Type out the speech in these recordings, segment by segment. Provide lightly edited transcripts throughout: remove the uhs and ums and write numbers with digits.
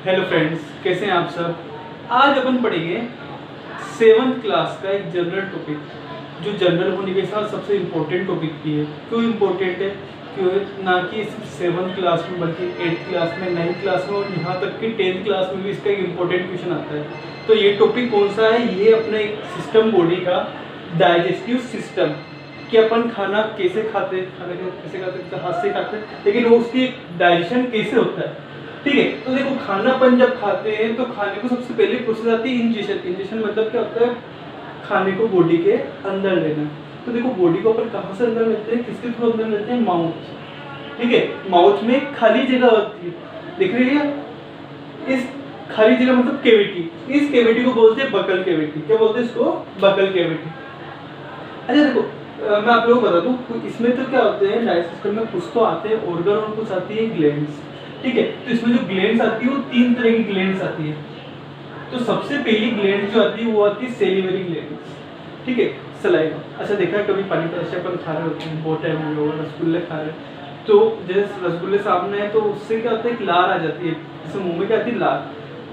Hello friends, कैसे हैं आप सब। आज अपन पढ़ेंगे 7th क्लास का एक जनरल टॉपिक, जो जनरल होने के साथ सबसे इम्पोर्टेंट टॉपिक भी है। क्यों इम्पोर्टेंट है? क्यों ना कि सिर्फ 7th क्लास में बल्कि 8th क्लास में, 9th क्लास में और यहाँ तक कि 10th क्लास में भी इसका एक इम्पोर्टेंट क्वेश्चन आता है। तो ये टॉपिक कौन सा है? ये अपना एक सिस्टम बॉडी का डाइजेस्टिव सिस्टम, कि अपन खाना कैसे खाते हैं, हाथ से खाते हैं, लेकिन वो उसकी डाइजेशन कैसे होता है। ठीक है, तो देखो खाना अपन जब खाते हैं तो खाने को सबसे पहले प्रोसेस आती है इंजेशन। इंजेशन मतलब क्या होता है? खाने को बॉडी के अंदर लेना। तो देखो बॉडी को अपन कहाँ से अंदर लेते हैं, किसके थ्रू अंदर लेते हैं? माउथ। ठीक है, माउथ में खाली जगह होती है, दिख रही है? इस खाली जगह मतलब कैविटी, इस कैविटी को बोलते हैं बकल कैविटी। क्या बोलते हैं इसको? Buccal cavity. अच्छा देखो, मैं आप लोगों को बता दूं, इसमें तो क्या होते हैं डाइजेस्ट सिस्टम में, कुछ तो आते हैं ऑर्गन और कुछ आती है ग्लैंड्स। ठीक है, तो इसमें जो ग्लैंड्स आती है वो 3 तरह की ग्लैंड्स आती है। तो सबसे पहली ग्लैंड जो आती है वो आती है सेलिवरी ग्लैंड्स। ठीक है, सलाइवा। अच्छा देखा है कभी पानी का रस अपन खा रहे होते हैं, बहुत टाइम हो गया, रसगुल्ले खा रहे हैं, तो जैसे रसगुल्ले सामने है तो उससे क्या होता है, एक लार आ जाती है, जैसे मुंह में क्या आती है? लार।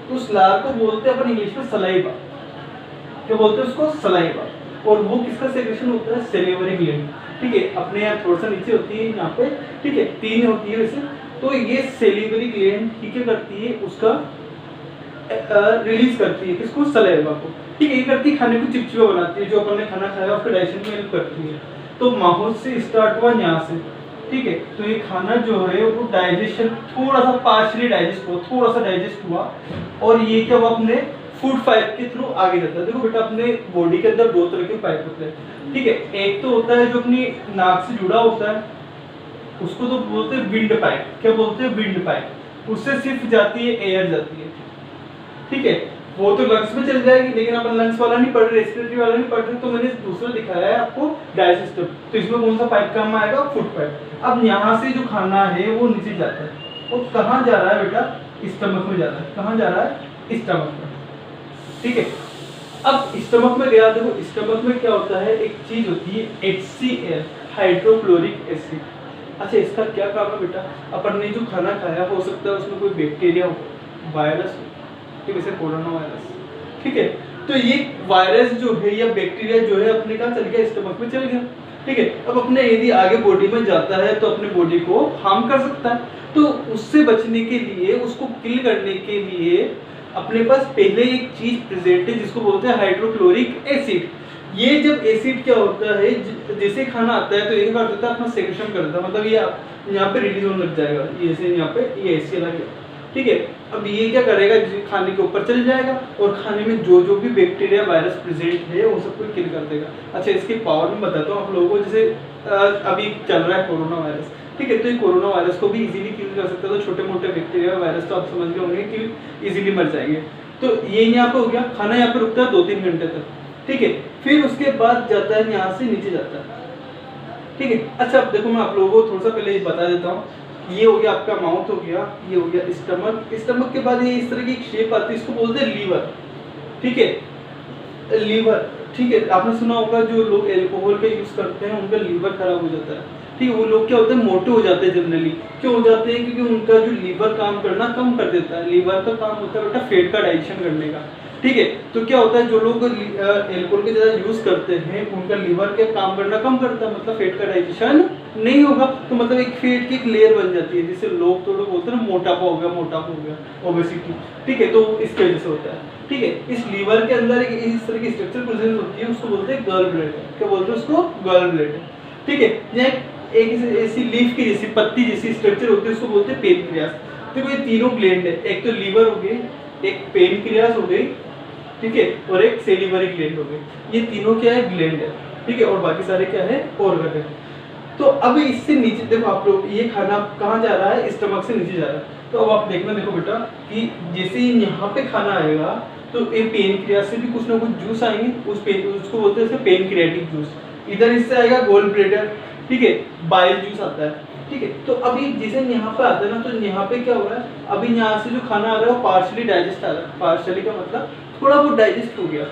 तो उस लार को बोलते हैं अपन इंग्लिश में सलाइवा। क्या बोलते हैं उसको? सलाइवा। और वो किसका सेक्रेशन होता है? Salivary gland. ठीक है, अपने यहाँ थोड़ा सा नीचे होती है यहाँ पे। ठीक है, 3 होती है वैसे। तो ये सेलिवरी ग्लैंड क्या करती है? उसका रिलीज करती है, किसको? सलाइवा को। ठीक है, ये करती है खाने को चिपचिपा बनाती है, जो अपन ने खाना खाया उसके डाइजेशन में हेल्प करती है। तो माउथ से स्टार्ट हुआ यहाँ से। ठीक है, तो ये खाना जो है वो डाइजेशन थोड़ा सा पार्शियली डाइजेस्ट हुआ, थोड़ा सा डाइजेस्ट हुआ, और ये क्या हुआ? अपने फूड पाइप के थ्रू आगे जाता है। देखो बेटा, अपने बॉडी के अंदर 2 तरह के पाइप होते हैं। ठीक है, एक तो होता है जो अपनी नाक से जुड़ा होता है, उसको तो बोलते हैं विंड पाइप। क्या बोलते हैं? Wind pipe. उससे सिर्फ जाती है, एयर जाती है। ठीक है, वो तो लंग्स में चल जाएगी, लेकिन अपन लंग्स वाला नहीं पढ़ रहे, रेस्पिरेटरी वाला नहीं पढ़ रहे, तो मैंने दूसरा दिखाया है आपको डाइजेस्ट सिस्टम। तो इसमें कौन सा पाइप काम आएगा? Food pipe. अब यहाँ से जो खाना है वो नीचे जाता है, वो कहाँ जा रहा है बेटा? स्टमक में जा रहा है। कहाँ जा रहा है? स्टमक में। ठीक है, अब स्टमक में गया, देखो स्टमक में क्या होता है, एक चीज होती है HCl, हाइड्रोक्लोरिक एसिड। अच्छा, इसका क्या काम है बेटा? अपन ने जो खाना खाया, हो सकता है उसमें कोई बैक्टीरिया हो, वायरस हो, ठीक है, जैसे कोरोना वायरस। ठीक है, तो ये वायरस जो है या बैक्टीरिया जो है अपने कहाँ चल गया? स्टमक में चल गया। ठीक है, अब अपने यदि आगे बॉडी में जाता है तो अपने बॉडी को हार्म कर सकता है। तो उससे बचने के लिए, उसको किल करने के लिए अपने पास पहले एक चीज प्रेजेंट है जिसको बोलते हैं हाइड्रोक्लोरिक एसिड। ये जब एसिड क्या होता है, जैसे खाना आता है तो ये क्या करता है? अपना सेक्रेशन कर देता है, मतलब ये यहाँ पे रिलीज होने लग जाएगा, ये जैसे यहाँ पे ये HCl आ गया। ठीक है, अब ये क्या करेगा? खाने के ऊपर चल जाएगा और खाने में जो जो भी बैक्टीरिया वायरस प्रेजेंट है वो सबको किल कर देगा। अच्छा, इसकी पावर में बताता हूँ आप लोगों को। जैसे अभी चल रहा है कोरोना वायरस, ठीक है, तो ये कोरोना वायरस को भी इजीली किल कर सकता है। तो छोटे मोटे बैक्टीरिया वायरस तो आप समझ गए होंगे कि इजीली मर जाएंगे। तो ये यहाँ पे हो गया, खाना यहाँ पे रुकता है 2-3 घंटे तक। ठीक है, फिर उसके बाद जाता है यहाँ से नीचे जाता है। ठीक है, अच्छा अब देखो मैं आप लोगों को थोड़ा सा पहले बता देता हूँ। ये हो गया आपका माउथ, हो गया ये हो गया स्टमक। स्टमक के बाद ये इस तरह की एक शेप आती है, इसको बोलते हैं लीवर। ठीक है, लीवर। ठीक है, आपने सुना होगा जो लोग एल्कोहल का यूज करते हैं उनका लीवर खराब हो जाता है। ठीक है, वो लोग क्या होते हैं? मोटे हो जाते हैं जनरली। क्यों हो जाते हैं? क्योंकि उनका जो लीवर काम करना कम कर देता है। लीवर का काम होता है बेटा फैट का डाइजेशन करने का। ठीक है, तो क्या होता है, जो लोग एल्कोहल के ज़्यादा यूज करते हैं उनका लीवर का काम करना कम करता है, मतलब फैट का डाइजेशन नहीं होगा। तो मतलब एक फैट की एक लेयर बन जाती है, जिससे लोग तो लोग बोलते हैं ना मोटापा हो गया, ओबेसिटी। ठीक है, तो इसकी वजह से होता है। ठीक है, इस लीवर के अंदर एक इस तरह की स्ट्रक्चर प्रेजेंट होती है, उसको बोलते हैं गॉल ब्लैडर। क्या बोलते हैं उसको? Gall bladder. ठीक है, यहाँ एक ऐसी लीफ की जैसी, पत्ती जैसी स्ट्रक्चर होती है, उसको बोलते हैं पेनक्रियास। तो ये तीनों ग्लैंड है, एक तो लीवर हो गई, एक पेनक्रियास हो गई, ठीक है, और एक सेलिवरी ग्लैंड हो गई। ये तीनों क्या है? ग्लैंड है। ठीक है, और बाकी सारे क्या है? ऑर्गन है। तो अब इससे नीचे देखो आप लोग, ये खाना कहाँ जा रहा है? स्टमक से नीचे जा रहा है। तो अब आप देखना, देखो बेटा, कि जैसे ही यहाँ पे खाना आएगा तो ये पेनक्रियास से भी कुछ ना कुछ जूस आएंगे, उसको बोलते हैं पेनक्रियाटिक जूस। इधर इससे आएगा गोल ब्लैडर। ठीक है, बाइल जूस आता है। ठीक है, तो अभी जैसे यहाँ पे आता है ना, तो यहाँ पे क्या हो रहा है? अभी यहाँ से जो खाना आ रहा है वो पार्शियली डाइजेस्ट आ रहा है। पार्शियली का मतलब थोड़ा बहुत डाइजेस्ट हो गया।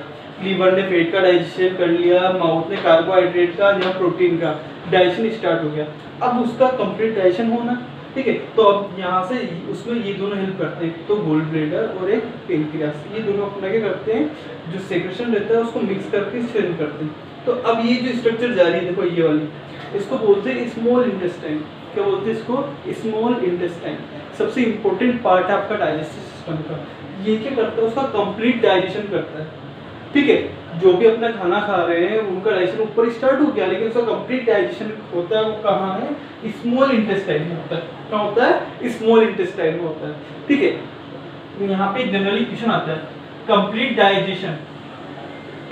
लीवर ने फैट का डाइजेशन कर लिया, माउथ ने कार्बोहाइड्रेट का या प्रोटीन का डाइजेशन स्टार्ट हो गया। अब उसका कंप्लीट डाइजेशन होना, ठीक है। तो अब यहाँ से उसमें ये दोनों हेल्प करते हैं, तो गोल ब्लेडर और एक पेनक्रियास, ये दोनों अपना क्या करते हैं, जो सेक्रेशन रहता है उसको मिक्स करके स्ट्रेन करते हैं। तो अब ये जो स्ट्रक्चर जा रही है देखो ये वाली, इसको बोलते हैं स्मॉल इंटेस्टाइन। क्या बोलते हैं इसको? Small intestine. सबसे इंपॉर्टेंट पार्ट है आपका डाइजेस्टिव सिस्टम का। ये क्या करता है, उसका कंप्लीट डाइजेशन करता है। ठीक है, जो भी अपना खाना खा रहे हैं उनका डाइजेशन ऊपर स्टार्ट हो गया, लेकिन उसका कंप्लीट डाइजेशन होता है वो कहाँ है? स्मॉल इंटेस्टाइन में होता है। क्या होता है? स्मॉल इंटेस्टाइन में होता है। ठीक है, यहाँ पे जनरली क्वेश्चन आता है, complete digestion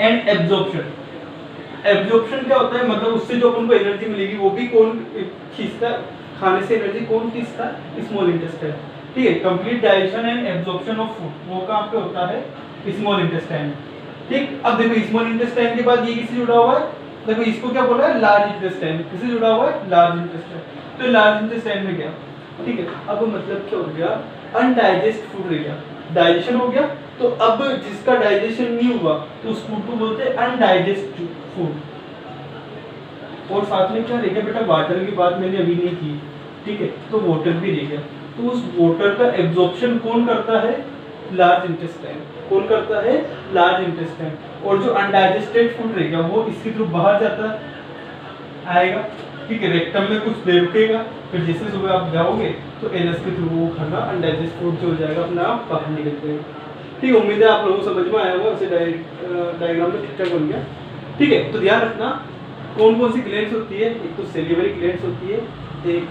and absorption. Absorption क्या होता है, मतलब उससे जो अपन को एनर्जी मिलेगी वो भी कौन खींचता है? खाने से एनर्जी कौन खींचता है? Small intestine. ठीक है, complete digestion and absorption of food वो कहाँ पे होता है? Small intestine. ठीक, अब देखो स्मॉल इंटेस्टाइन के बाद ये किससे जुड़ा हुआ है? देखो इसको क्या बोला है? Large intestine. किससे जुड़ा हुआ है? Large intestine. तो लार्ज इंटेस्टाइन में गया। ठीक है, अब मतलब क्या हो गया? अनडाइजेस्ट फूड रह गया। डाइजेशन हो गया, तो अब जिसका डाइजेशन नहीं हुआ तो उस फूड को बोलते हैं अनडाइजेस्ट फूड। और साथ में क्या रह गया बेटा? वाटर की बात मैंने अभी नहीं की। ठीक है, तो वाटर भी रह गया। तो उस वाटर का एब्जॉर्प्शन कौन करता है? Large intestine. कौन करता है? Large intestine. और जो अनडाइजेस्टेड फूड रहेगा वो इसके थ्रू बाहर जाता आएगा। ठीक है, रेक्टम में कुछ देर रुकेगा, फिर जैसे सुबह आप जाओगे तो एनएस के थ्रू वो खाना अनडाइजेस्ट फूड जो हो जाएगा अपना आप बाहर निकल जाएगा। ठीक है, उम्मीद है आप लोगों को समझ में आया होगा, ऐसे डायग्राम में ठीक ठाक बन गया। ठीक है, तो ध्यान रखना कौन कौन सी ग्लैंड्स होती है। एक तो सेलिवरी ग्लैंड्स होती है, एक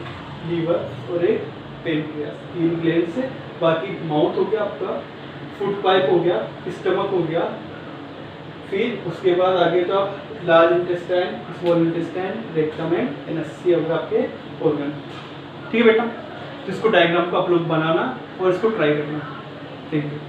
लीवर और एक पेनक्रियास, 3 ग्लैंड्स है। बाकी माउथ हो गया आपका, फूड पाइप हो गया, स्टमक हो गया, फिर उसके बाद आगे तो आप large intestine, small intestine, rectum and NS, ये होगा आपके ऑर्गन। ठीक है बेटा, तो इसको डायग्राम को आप लोग बनाना और इसको ट्राई करना। Thank you.